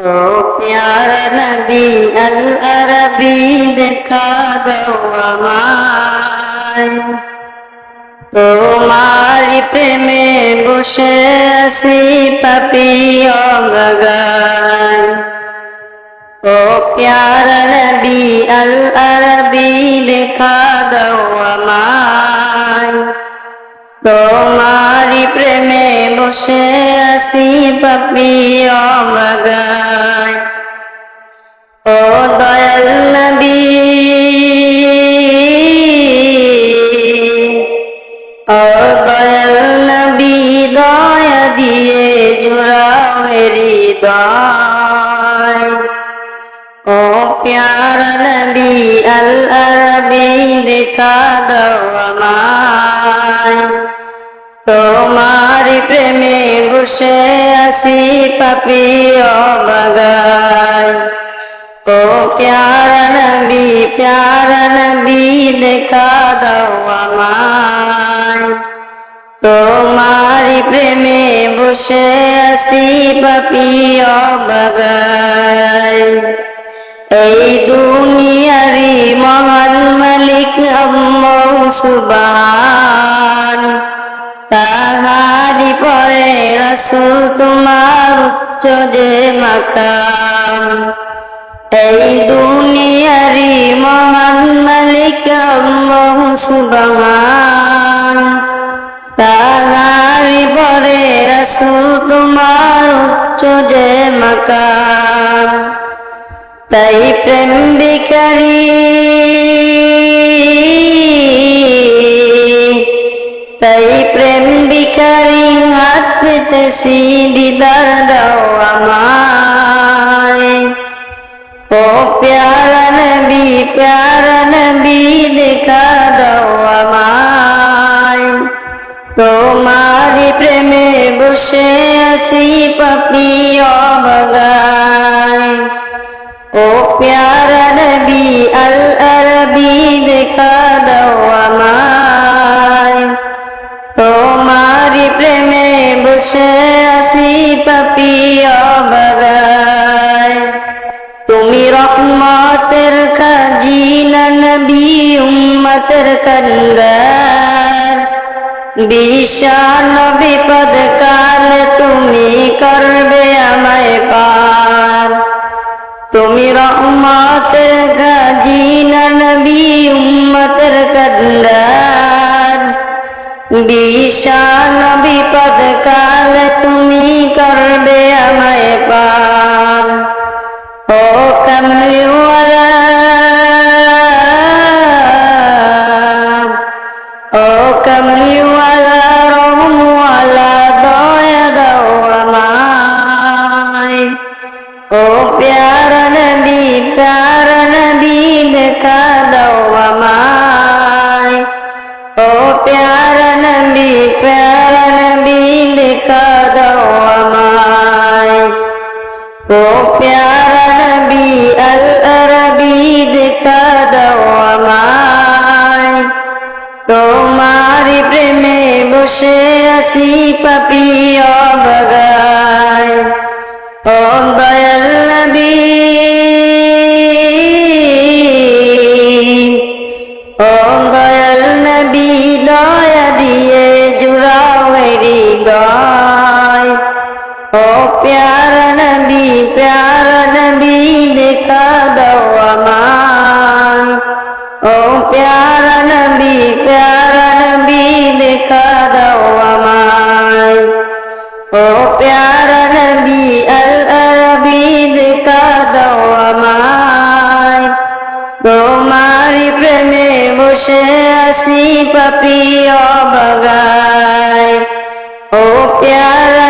ও প্যারা নবী আল আরবি দেখা দাও আমায়, তোমারি প্রেমে বসে আছি পাপিয়া বাগান। ও প্যারা নবী আল আরবি দেখা দাও আমায়, তোমারি প্রেমে বসে আছি পাপিয়া বাগান। ও দয়াল নবী, ও দয়াল নবী দয়া দিয়ে জুড়াও হৃদয়। ও প্যারা নবী আল আরবি দেখা দাও আমায়, তোমারি প্রেমে বসে আছি পাপিয়া বাগান। ও প্যারা নবী দেখা দাও আমায়, তোমারি প্রেমে বসে আছি পাপিয়া বাগান। এই দুনিয়ারি মহান মালিক আল্লাহ সুবহান, তাহারি পরে রাসূল তোমার উচ্চ যে মাকাম। এই দুনিয়ারি মহান মালিক আল্লাহ সুবহান, তাহারি পরে রাসূল তোমার উচ্চ যে মাকাম। তাই প্রেম ভিখারি, তাই প্রেম ভিখারি হাত পেতেছি দিদার দাও আমায়। ও প্যারা নবী দেখা দাও আমায়, তোমারি প্রেমে বসে আছি পাপিয়া বাগান। ও প্যারা নবী আল আরবি দেখা দাও আমায়, তোমারি প্রেমে বসে আছি পাপিয়া বাগান। তুমি রহমতের খাজিনা নবী উম্মতের কন্দার, বিষান বিপদ কালে তুমি করবে আমায় পার। তুমি রহমতের খাজিনা নবী উম্মতের কন্দার, বিষান বিপদ কালে তুমি করবে আমায় পার। ও কমলিওয়ালা, ও কমলিওয়ালা রহমওয়ালা দয়া দাও আমায়। ও প্যারা নবী দেখা দাও আমায়, ও প্যারা নবী দেখা দাও আমায়। ও প্যারা নবী আল আরবি দেখা দাও আমায়, তোমারি প্রেমে বসে আছি পাপিয়া বাগান। ও দয়াল নবী, ও দয়াল নবী দয়া দিয়ে জুড়াও হৃদয়। ও প্যারা নবী দেখা দাও আমায়, ও প্যারা নবী দেখা দাও আমায়। ও প্যারা নবী আল আরবি দেখা দাও আমায়, তোমারি প্রেমে বসে আছি পাপিয়া বাগান। ও প্যারা